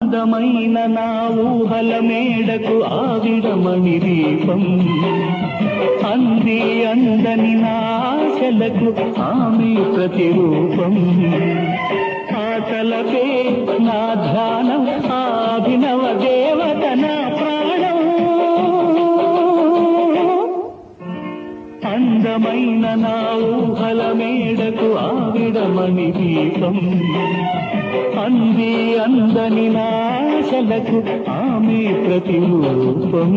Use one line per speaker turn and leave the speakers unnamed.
అందమైన నా ఊహల మేడకు ఆవిడమణి దీపం అంది అందని నా ఆశలకు ఆమె ప్రతిరూపం ఆటలపే నా ధ్యానం అభినవ దేవత నా ప్రాణం అందమైన నా ఊహల మేడకు ఆవిడమణి దీపం అంది అందని నా ఆశలకు ఆమె ప్రతిరూపం